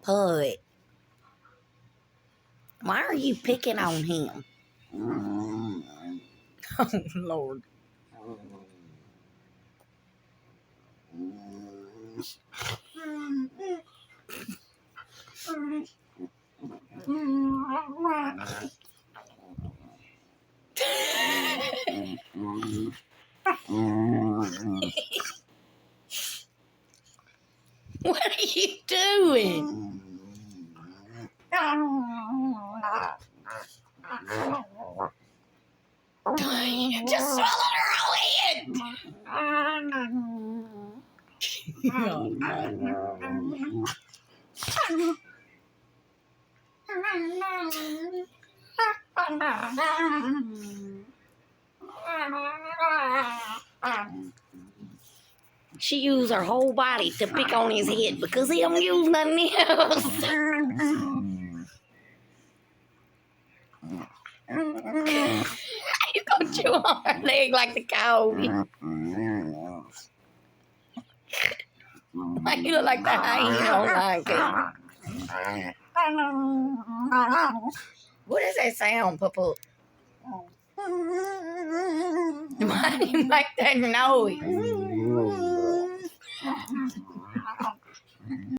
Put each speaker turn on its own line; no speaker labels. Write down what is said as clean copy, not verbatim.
Pud, why are you picking on him? Oh, Lord. What are you doing? You just swallowed her whole head. She used her whole body to pick on his head because he don't use nothing else. You gonna chew on her leg like the coyote. You look like the hyena on Lion King. What is that sound, Papa? Why do you make that noise?